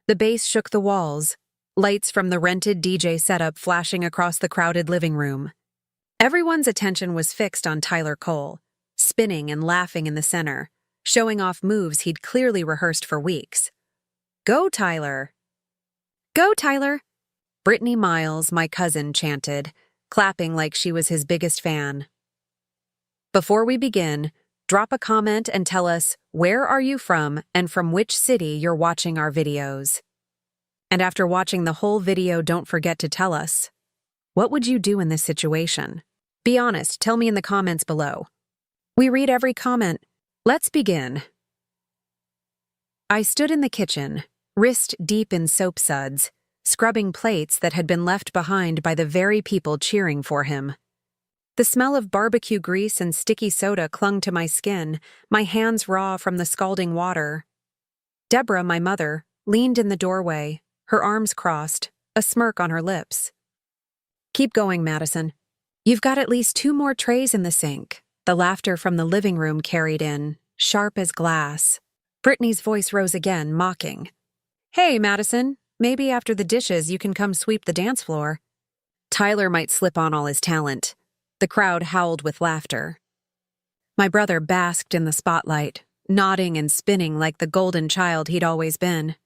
The bass shook the walls, lights from the rented DJ setup flashing across the crowded living room. Everyone's attention was fixed on Tyler Cole, spinning and laughing in the center, showing off moves he'd clearly rehearsed for weeks. "Go, Tyler! Go, Tyler!" Brittany Miles, my cousin, chanted, clapping like she was his biggest fan. Before we begin, drop a comment and tell us where are you from and from which city you're watching our videos. And after watching the whole video, don't forget to tell us, what would you do in this situation? Be honest, tell me in the comments below. We read every comment. Let's begin. I stood in the kitchen, wrist deep in soap suds, scrubbing plates that had been left behind by the very people cheering for him. The smell of barbecue grease and sticky soda clung to my skin, my hands raw from the scalding water. Deborah, my mother, leaned in the doorway, her arms crossed, a smirk on her lips. "Keep going, Madison. You've got at least 2 more trays in the sink," the laughter from the living room carried in, sharp as glass. Brittany's voice rose again, mocking. "Hey, Madison, maybe after the dishes you can come sweep the dance floor." Tyler might slip on all his talent. The crowd howled with laughter. My brother basked in the spotlight, nodding and spinning like the golden child he'd always been.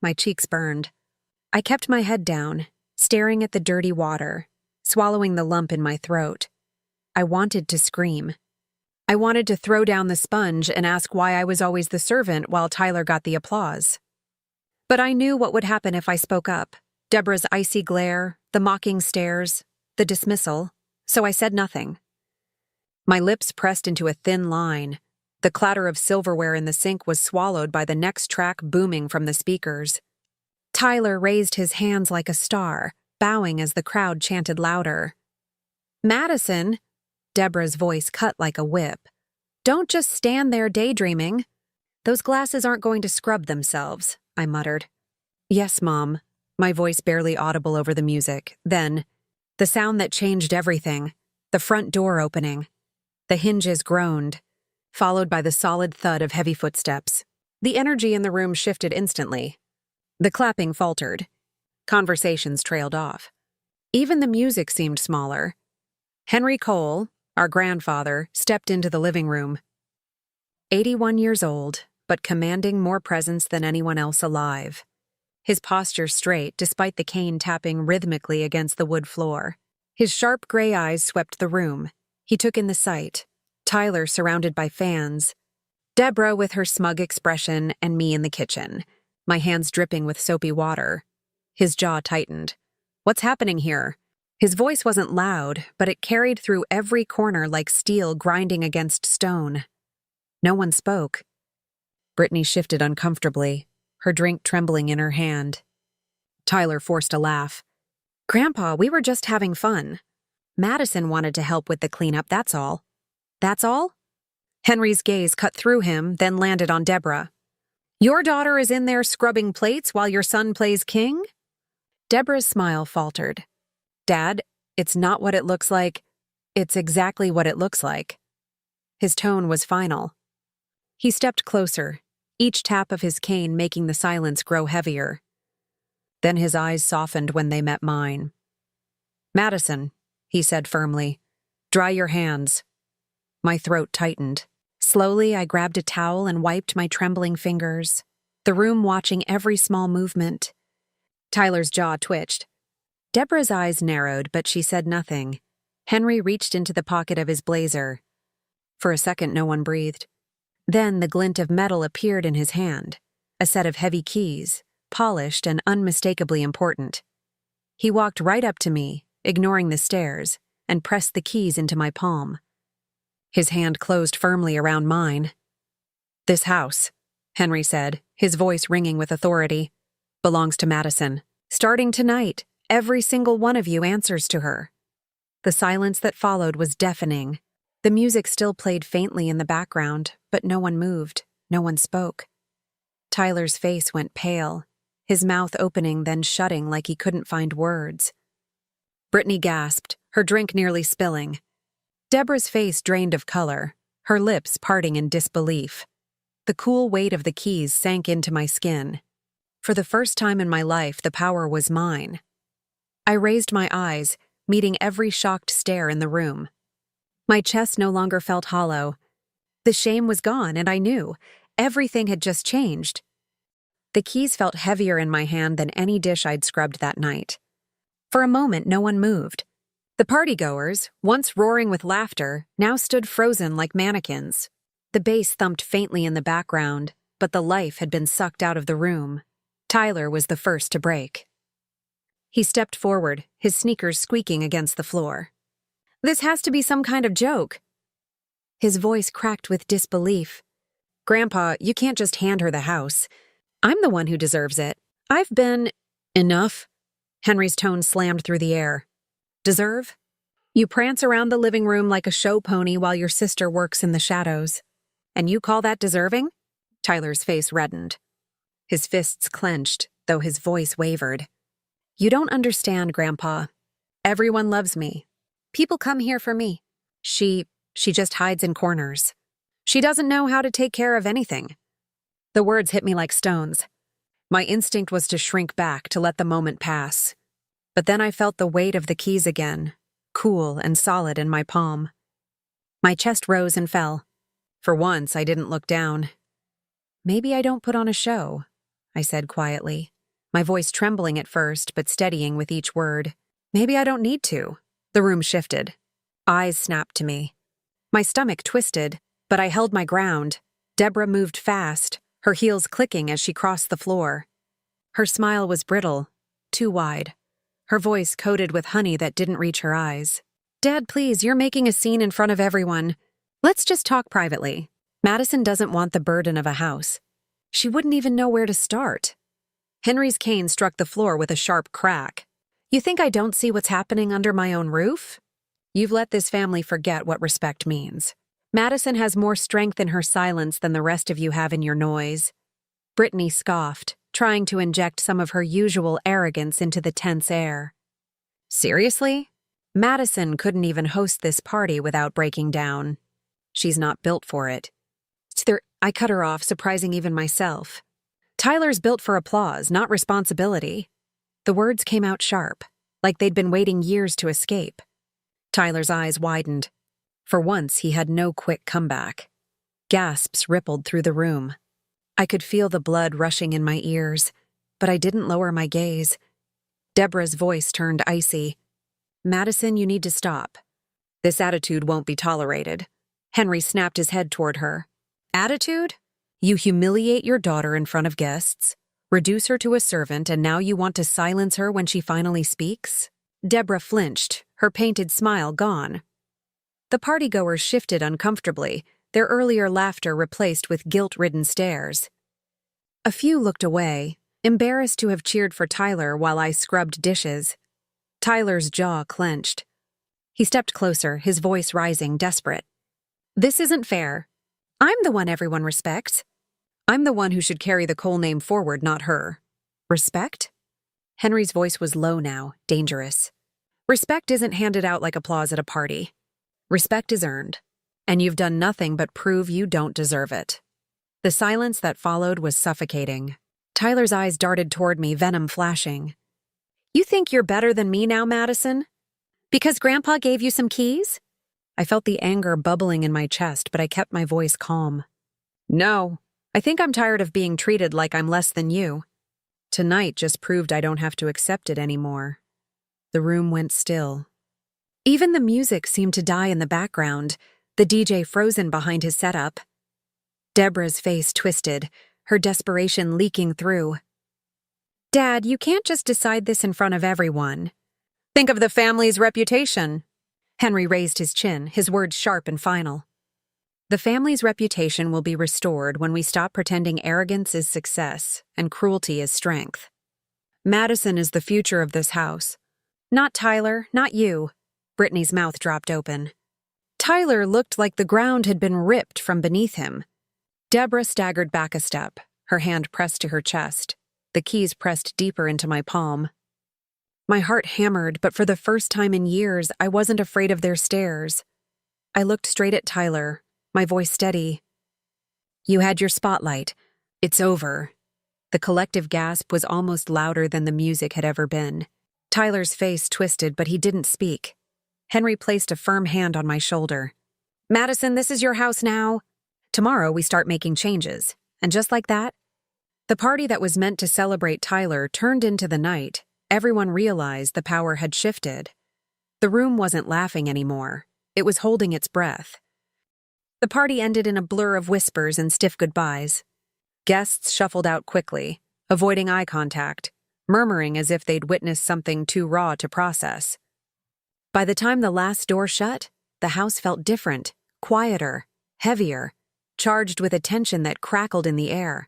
My cheeks burned. I kept my head down, staring at the dirty water, swallowing the lump in my throat. I wanted to scream. I wanted to throw down the sponge and ask why I was always the servant while Tyler got the applause. But I knew what would happen if I spoke up. Deborah's icy glare, the mocking stares, the dismissal, so I said nothing. My lips pressed into a thin line. The clatter of silverware in the sink was swallowed by the next track booming from the speakers. Tyler raised his hands like a star, bowing as the crowd chanted louder. "Madison," Deborah's voice cut like a whip, "don't just stand there daydreaming. Those glasses aren't going to scrub themselves," I muttered. "Yes, Mom," my voice barely audible over the music. Then, the sound that changed everything, the front door opening. The hinges groaned, followed by the solid thud of heavy footsteps. The energy in the room shifted instantly. The clapping faltered. Conversations trailed off. Even the music seemed smaller. Henry Cole, our grandfather, stepped into the living room. 81 years old, but commanding more presence than anyone else alive. His posture straight despite the cane tapping rhythmically against the wood floor. His sharp gray eyes swept the room. He took in the sight. Tyler surrounded by fans. Deborah with her smug expression and me in the kitchen, my hands dripping with soapy water. His jaw tightened. "What's happening here?" His voice wasn't loud, but it carried through every corner like steel grinding against stone. No one spoke. Brittany shifted uncomfortably, her drink trembling in her hand. Tyler forced a laugh. "Grandpa, we were just having fun. Madison wanted to help with the cleanup, that's all." "That's all?" Henry's gaze cut through him, then landed on Deborah. "Your daughter is in there scrubbing plates while your son plays king?" Deborah's smile faltered. "Dad, it's not what it looks like. It's exactly what it looks like." His tone was final. He stepped closer, each tap of his cane making the silence grow heavier. Then his eyes softened when they met mine. "Madison," he said firmly, "dry your hands." My throat tightened. Slowly, I grabbed a towel and wiped my trembling fingers, the room watching every small movement. Tyler's jaw twitched. Deborah's eyes narrowed, but she said nothing. Henry reached into the pocket of his blazer. For a second, no one breathed. Then the glint of metal appeared in his hand, a set of heavy keys, polished and unmistakably important. He walked right up to me, ignoring the stares, and pressed the keys into my palm. His hand closed firmly around mine. "This house," Henry said, his voice ringing with authority, "belongs to Madison. Starting tonight, every single one of you answers to her." The silence that followed was deafening. The music still played faintly in the background, but no one moved, no one spoke. Tyler's face went pale, his mouth opening then shutting like he couldn't find words. Brittany gasped, her drink nearly spilling. Deborah's face drained of color, her lips parting in disbelief. The cool weight of the keys sank into my skin. For the first time in my life, the power was mine. I raised my eyes, meeting every shocked stare in the room. My chest no longer felt hollow. The shame was gone, and I knew everything had just changed. The keys felt heavier in my hand than any dish I'd scrubbed that night. For a moment, no one moved. The partygoers, once roaring with laughter, now stood frozen like mannequins. The bass thumped faintly in the background, but the life had been sucked out of the room. Tyler was the first to break. He stepped forward, his sneakers squeaking against the floor. "This has to be some kind of joke." His voice cracked with disbelief. "Grandpa, you can't just hand her the house. I'm the one who deserves it. I've been—" "Enough." Henry's tone slammed through the air. "Deserve? You prance around the living room like a show pony while your sister works in the shadows. And you call that deserving?" Tyler's face reddened. His fists clenched, though his voice wavered. "You don't understand, Grandpa. Everyone loves me. People come here for me. She just hides in corners. She doesn't know how to take care of anything." The words hit me like stones. My instinct was to shrink back, to let the moment pass. But then I felt the weight of the keys again, cool and solid in my palm. My chest rose and fell. For once, I didn't look down. "Maybe I don't put on a show," I said quietly, my voice trembling at first but steadying with each word. "Maybe I don't need to." The room shifted. Eyes snapped to me. My stomach twisted, but I held my ground. Deborah moved fast, her heels clicking as she crossed the floor. Her smile was brittle, too wide. Her voice coated with honey that didn't reach her eyes. "Dad, please, you're making a scene in front of everyone. Let's just talk privately. Madison doesn't want the burden of a house. She wouldn't even know where to start." Henry's cane struck the floor with a sharp crack. "You think I don't see what's happening under my own roof? You've let this family forget what respect means. Madison has more strength in her silence than the rest of you have in your noise." Brittany scoffed, trying to inject some of her usual arrogance into the tense air. "Seriously? Madison couldn't even host this party without breaking down. She's not built for it." I cut her off, surprising even myself. "Tyler's built for applause, not responsibility." The words came out sharp, like they'd been waiting years to escape. Tyler's eyes widened. For once, he had no quick comeback. Gasps rippled through the room. I could feel the blood rushing in my ears, but I didn't lower my gaze. Deborah's voice turned icy. "Madison, you need to stop. This attitude won't be tolerated." Henry snapped his head toward her. "Attitude? You humiliate your daughter in front of guests, reduce her to a servant, and now you want to silence her when she finally speaks?" Deborah flinched, her painted smile gone. The partygoers shifted uncomfortably, their earlier laughter replaced with guilt-ridden stares. A few looked away, embarrassed to have cheered for Tyler while I scrubbed dishes. Tyler's jaw clenched. He stepped closer, his voice rising, desperate. "This isn't fair. I'm the one everyone respects. I'm the one who should carry the Cole name forward, not her." "Respect?" Henry's voice was low now, dangerous. "Respect isn't handed out like applause at a party. Respect is earned, and you've done nothing but prove you don't deserve it." The silence that followed was suffocating. Tyler's eyes darted toward me, venom flashing. "You think you're better than me now, Madison? Because Grandpa gave you some keys?" I felt the anger bubbling in my chest, but I kept my voice calm. "No, I think I'm tired of being treated like I'm less than you. Tonight just proved I don't have to accept it anymore." The room went still. Even the music seemed to die in the background, the DJ frozen behind his setup. Deborah's face twisted, her desperation leaking through. "Dad, you can't just decide this in front of everyone. Think of the family's reputation." Henry raised his chin, his words sharp and final. "The family's reputation will be restored when we stop pretending arrogance is success and cruelty is strength. Madison is the future of this house. Not Tyler, not you." Brittany's mouth dropped open. Tyler looked like the ground had been ripped from beneath him. Deborah staggered back a step, her hand pressed to her chest, the keys pressed deeper into my palm. My heart hammered, but for the first time in years, I wasn't afraid of their stares. I looked straight at Tyler, my voice steady. "You had your spotlight. It's over." The collective gasp was almost louder than the music had ever been. Tyler's face twisted, but he didn't speak. Henry placed a firm hand on my shoulder. "Madison, this is your house now. Tomorrow we start making changes." And just like that, the party that was meant to celebrate Tyler turned into the night. Everyone realized the power had shifted. The room wasn't laughing anymore. It was holding its breath. The party ended in a blur of whispers and stiff goodbyes. Guests shuffled out quickly, avoiding eye contact, murmuring as if they'd witnessed something too raw to process. By the time the last door shut, the house felt different, quieter, heavier, charged with a tension that crackled in the air.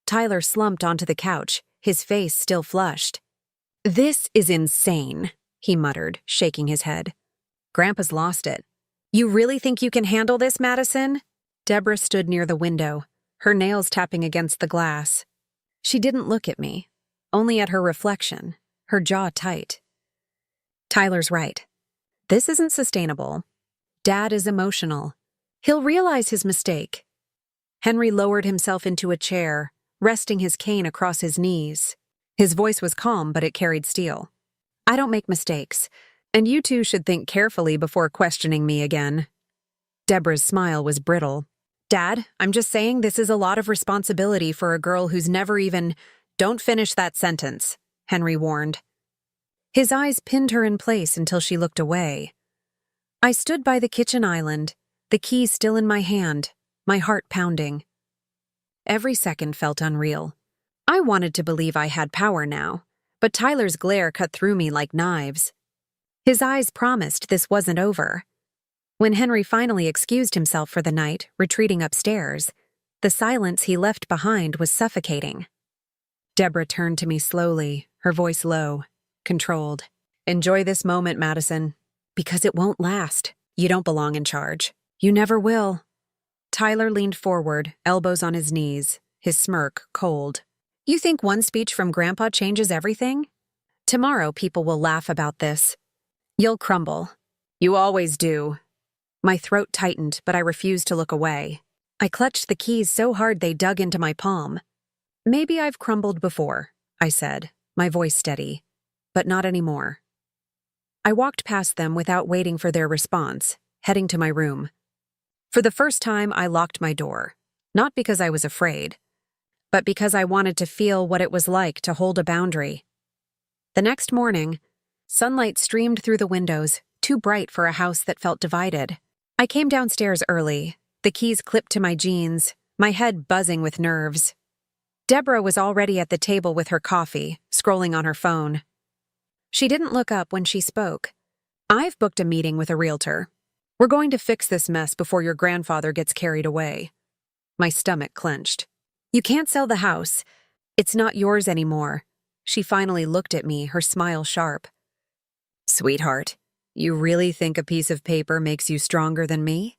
Tyler slumped onto the couch, his face still flushed. "This is insane," he muttered, shaking his head. "Grandpa's lost it. You really think you can handle this, Madison?" Deborah stood near the window, her nails tapping against the glass. She didn't look at me, only at her reflection, her jaw tight. "Tyler's right. This isn't sustainable. Dad is emotional. He'll realize his mistake." Henry lowered himself into a chair, resting his cane across his knees. His voice was calm, but it carried steel. "I don't make mistakes, and you two should think carefully before questioning me again." Deborah's smile was brittle. "Dad, I'm just saying this is a lot of responsibility for a girl who's never even—" "Don't finish that sentence," Henry warned. His eyes pinned her in place until she looked away. I stood by the kitchen island, the key still in my hand, my heart pounding. Every second felt unreal. I wanted to believe I had power now, but Tyler's glare cut through me like knives. His eyes promised this wasn't over. When Henry finally excused himself for the night, retreating upstairs, the silence he left behind was suffocating. Deborah turned to me slowly, her voice low, controlled. "Enjoy this moment, Madison, because it won't last. You don't belong in charge. You never will." Tyler leaned forward, elbows on his knees, his smirk cold. "You think one speech from Grandpa changes everything? Tomorrow people will laugh about this. You'll crumble. You always do." My throat tightened, but I refused to look away. I clutched the keys so hard they dug into my palm. "Maybe I've crumbled before," I said, my voice steady, "but not anymore." I walked past them without waiting for their response, heading to my room. For the first time, I locked my door, not because I was afraid, but because I wanted to feel what it was like to hold a boundary. The next morning, sunlight streamed through the windows, too bright for a house that felt divided. I came downstairs early, the keys clipped to my jeans, my head buzzing with nerves. Deborah was already at the table with her coffee, scrolling on her phone. She didn't look up when she spoke. "I've booked a meeting with a realtor. We're going to fix this mess before your grandfather gets carried away." My stomach clenched. "You can't sell the house. It's not yours anymore." She finally looked at me, her smile sharp. "Sweetheart, you really think a piece of paper makes you stronger than me?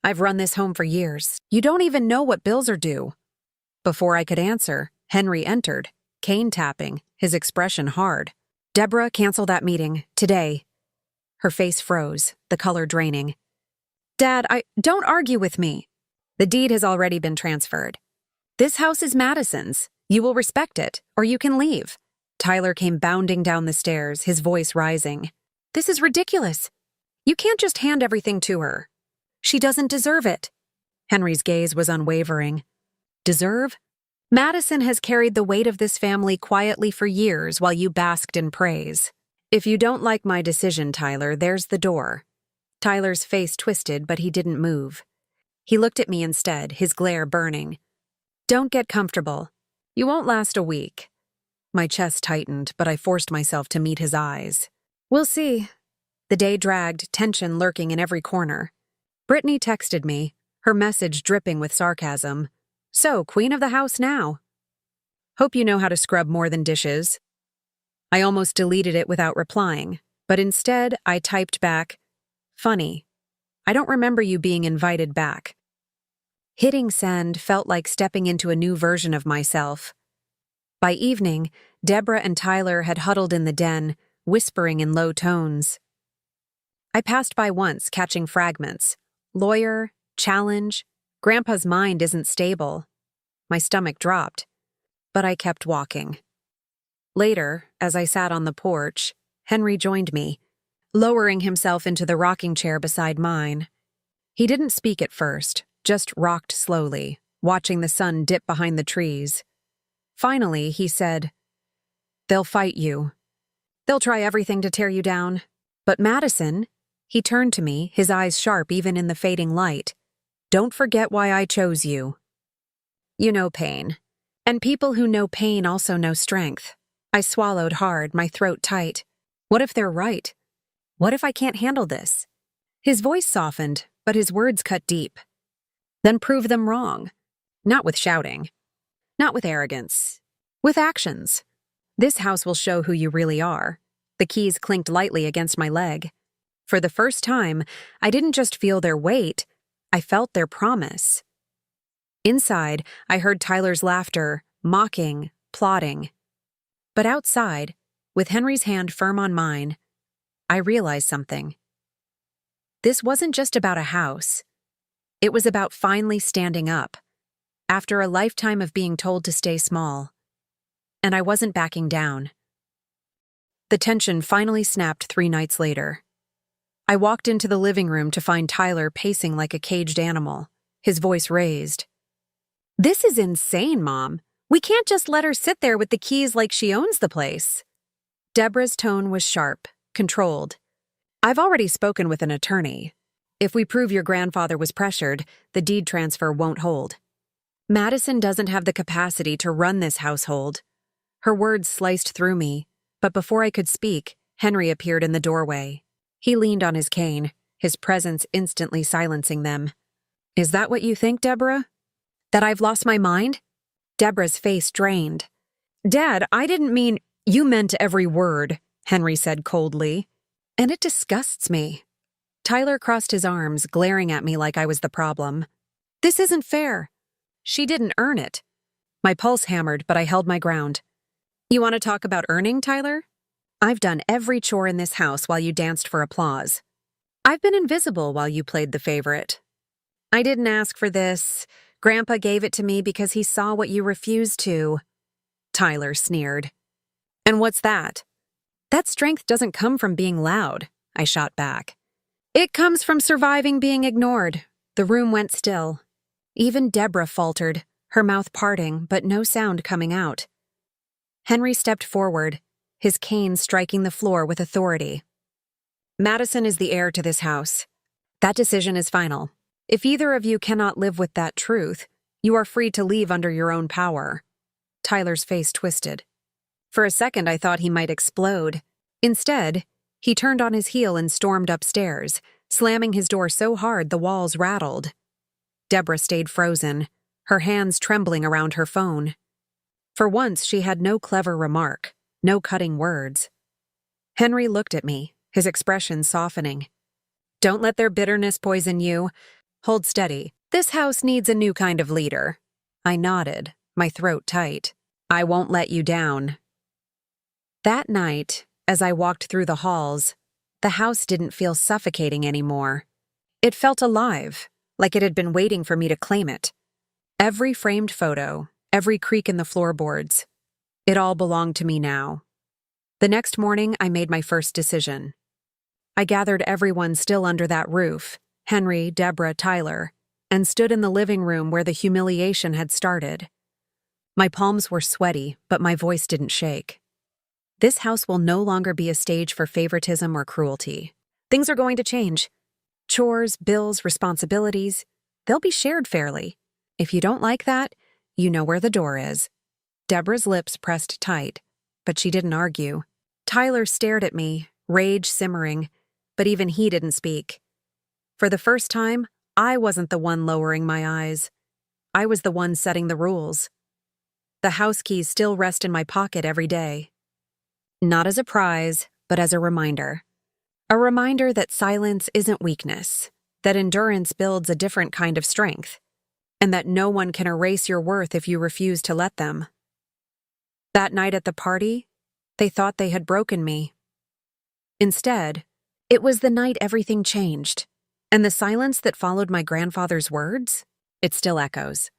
I've run this home for years. You don't even know what bills are due." Before I could answer, Henry entered, cane tapping, his expression hard. "Deborah, cancel that meeting, today." Her face froze, the color draining. "Dad, don't argue with me. The deed has already been transferred. This house is Madison's. You will respect it, or you can leave." Tyler came bounding down the stairs, his voice rising. "This is ridiculous. You can't just hand everything to her. She doesn't deserve it." Henry's gaze was unwavering. "Deserve? Madison has carried the weight of this family quietly for years while you basked in praise. If you don't like my decision, Tyler, there's the door." Tyler's face twisted, but he didn't move. He looked at me instead, his glare burning. "Don't get comfortable. You won't last a week." My chest tightened, but I forced myself to meet his eyes. "We'll see." The day dragged, tension lurking in every corner. Brittany texted me, her message dripping with sarcasm. "So, queen of the house now. Hope you know how to scrub more than dishes." I almost deleted it without replying, but instead I typed back, "Funny. I don't remember you being invited back." Hitting send felt like stepping into a new version of myself. By evening, Deborah and Tyler had huddled in the den, whispering in low tones. I passed by once, catching fragments. Lawyer, challenge, Grandpa's mind isn't stable. My stomach dropped. but I kept walking. Later, as I sat on the porch, Henry joined me, lowering himself into the rocking chair beside mine. He didn't speak at first, just rocked slowly, watching the sun dip behind the trees. Finally, he said, "They'll fight you. They'll try everything to tear you down. But Madison," he turned to me, his eyes sharp even in the fading light, "don't forget why I chose you. You know pain. And people who know pain also know strength." I swallowed hard, my throat tight. What if they're right? What if I can't handle this? His voice softened, but his words cut deep. Then prove them wrong. Not with shouting. Not with arrogance. With actions. This house will show who you really are. The keys clinked lightly against my leg. For the first time, I didn't just feel their weight, I felt their promise. Inside, I heard Tyler's laughter, mocking, plotting. But outside, with Henry's hand firm on mine, I realized something. This wasn't just about a house. It was about finally standing up, after a lifetime of being told to stay small. And I wasn't backing down. The tension finally snapped 3 nights later. I walked into the living room to find Tyler pacing like a caged animal, his voice raised. "This is insane, Mom. We can't just let her sit there with the keys like she owns the place." Deborah's tone was sharp, controlled. "I've already spoken with an attorney. If we prove your grandfather was pressured, the deed transfer won't hold. Madison doesn't have the capacity to run this household." Her words sliced through me, but before I could speak, Henry appeared in the doorway. He leaned on his cane, his presence instantly silencing them. "Is that what you think, Deborah? That I've lost my mind?" Deborah's face drained. "Dad, I didn't mean—" "You meant every word," Henry said coldly. "And it disgusts me." Tyler crossed his arms, glaring at me like I was the problem. "This isn't fair. She didn't earn it." My pulse hammered, but I held my ground. "You want to talk about earning, Tyler? I've done every chore in this house while you danced for applause. I've been invisible while you played the favorite. I didn't ask for this. Grandpa gave it to me because he saw what you refused to." Tyler sneered. "And what's that?" "That strength doesn't come from being loud," I shot back. "It comes from surviving being ignored." The room went still. Even Deborah faltered, her mouth parting, but no sound coming out. Henry stepped forward, his cane striking the floor with authority. "Madison is the heir to this house. That decision is final. If either of you cannot live with that truth, you are free to leave under your own power." Tyler's face twisted. For a second, I thought he might explode. Instead, he turned on his heel and stormed upstairs, slamming his door so hard the walls rattled. Deborah stayed frozen, her hands trembling around her phone. For once, she had no clever remark, no cutting words. Henry looked at me, his expression softening. "Don't let their bitterness poison you. Hold steady. This house needs a new kind of leader." I nodded, my throat tight. "I won't let you down." That night, as I walked through the halls, the house didn't feel suffocating anymore. It felt alive, like it had been waiting for me to claim it. Every framed photo, every creak in the floorboards, it all belonged to me now. The next morning, I made my first decision. I gathered everyone still under that roof, Henry, Deborah, Tyler, and stood in the living room where the humiliation had started. My palms were sweaty, but my voice didn't shake. This house will no longer be a stage for favoritism or cruelty. Things are going to change. Chores, bills, responsibilities, they'll be shared fairly. If you don't like that, you know where the door is. Deborah's lips pressed tight, but she didn't argue. Tyler stared at me, rage simmering, but even he didn't speak. For the first time, I wasn't the one lowering my eyes. I was the one setting the rules. The house keys still rest in my pocket every day. Not as a prize, but as a reminder. A reminder that silence isn't weakness, that endurance builds a different kind of strength, and that no one can erase your worth if you refuse to let them. That night at the party, they thought they had broken me. Instead, it was the night everything changed, and the silence that followed my grandfather's words, it still echoes.